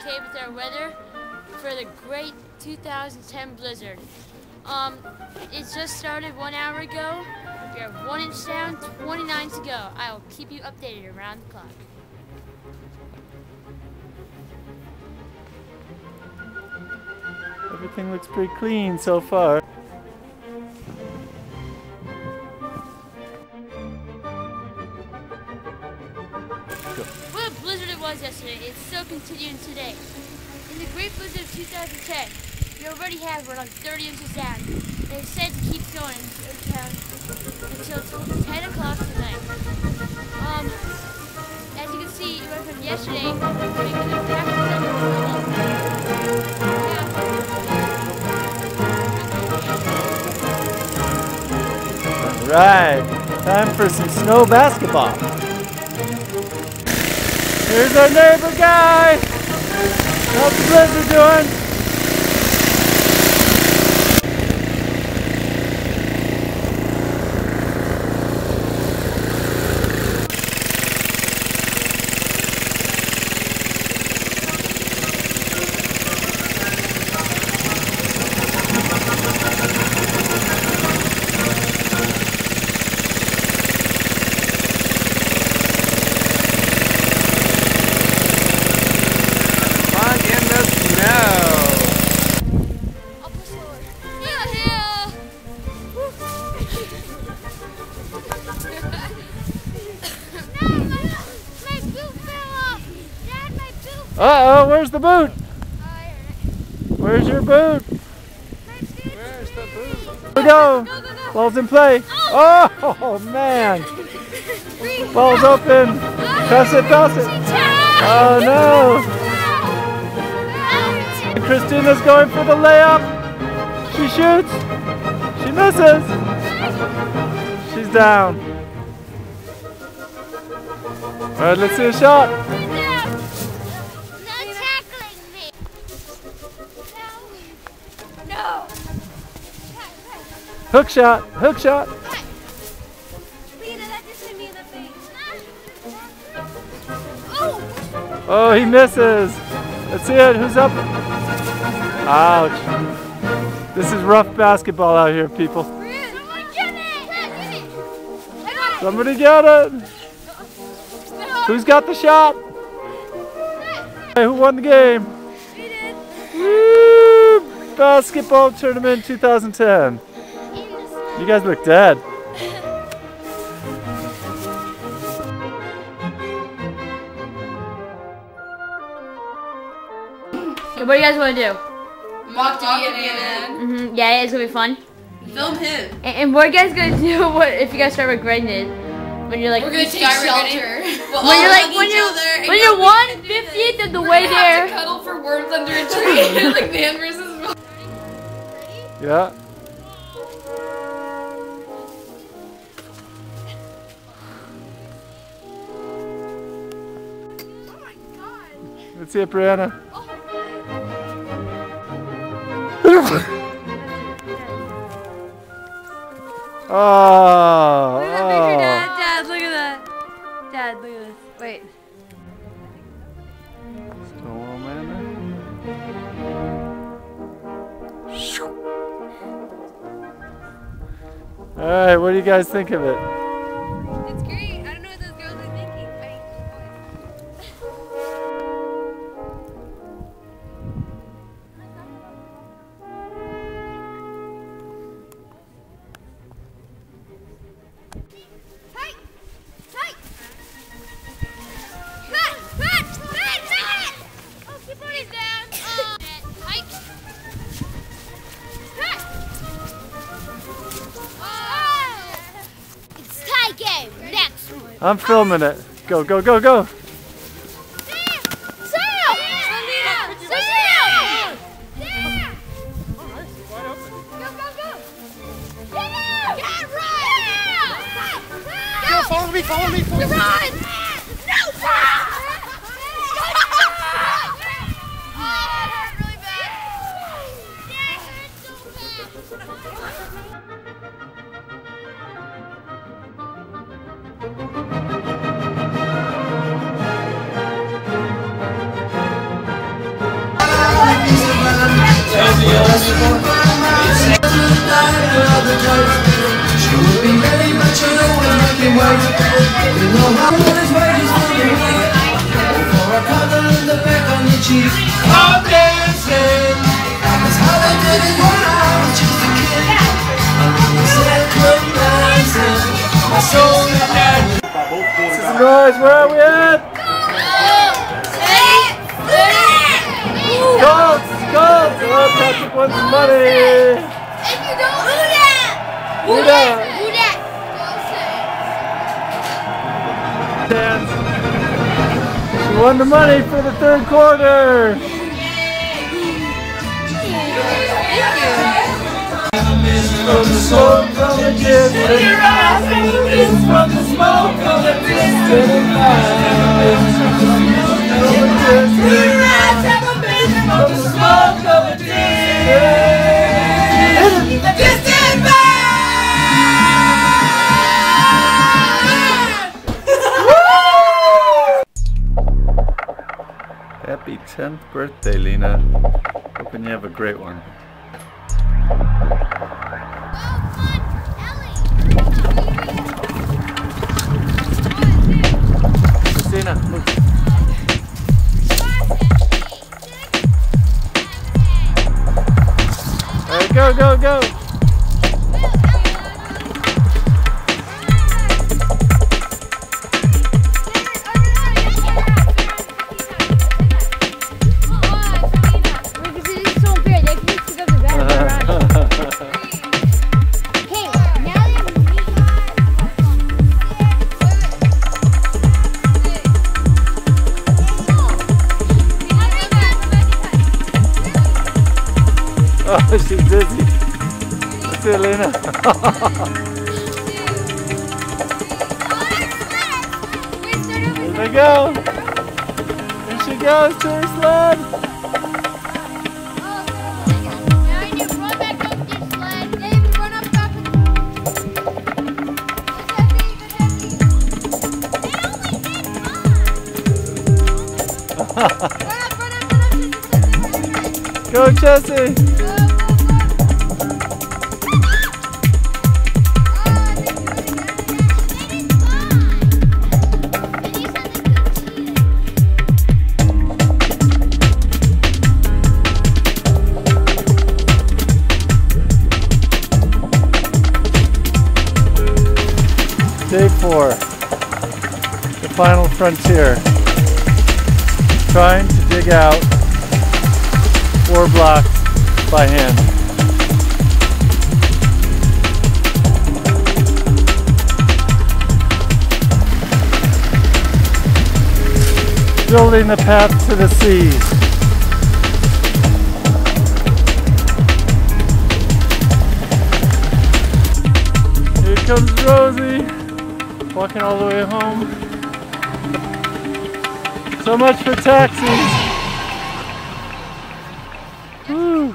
okay with our weather for the great 2010 blizzard. It just started 1 hour ago. We are 1 inch down, 29 to go. I will keep you updated around the clock. Everything looks pretty clean so far. What a blizzard it was yesterday. It's still continuing today. In the Great Blizzard of 2010, we already have around 30 inches down. And it's said to keep going until 10 o'clock tonight. As you can see, it went from yesterday to back Right, time for some snow basketball. Here's our neighbor guy. How's the blizzard doing? Uh-oh, where's the boot? Where's your boot? Where's the boot? Here we go. Ball's in play. Oh, man. Ball's open. Toss it, toss it. Oh, no. Christina's going for the layup. She shoots. She misses. She's down. All right, let's see a shot. Hook shot, hook shot. Oh, he misses. Let's see it, who's up? Ouch. This is rough basketball out here, people. Somebody get it. Who's got the shot? Hey, who won the game? We did. Woo! Basketball tournament 2010. You guys look dead. Okay, what do you guys want to do? Mock DNA. Yeah, it's gonna be fun. Film him. And what are you guys gonna do? What if you guys start regretting it? When you're like, We're gonna take shelter. When you're like, when you're 1/50th of the way there. Have to cuddle for worms under a tree, like man versus. Yeah. Let's see it, Brianna. Oh. Look at that picture, Dad. Dad, look at that. Dad, look at this. Wait. Stonewall Manor. All right, what do you guys think of it? It's great. I don't know what those girls are thinking. I'm filming it. Go, go, go, go. Follow me, follow me, follow me. Run! No! Guys, where are we at? Colts! Colts! Oh, Patrick wants money! If you don't do that! Do that! Do that! Dance. She won the money for the third quarter! From the smoke from the distance, your eyes is from the smoke of the distant lights. Your eyes have a vision from the smoke of the distant lights. Happy 10th birthday, Lena. Hoping you have a great one. Christina, look. All right, go, go, go. Oh, she's dizzy. That's it, Lena. Here they go. Here she goes to her sled. Go, Jesse. Day 4, the final frontier. Trying to dig out 4 blocks by hand. Building the path to the seas. Here comes Rosie, walking all the way home. So much for taxis. Woo.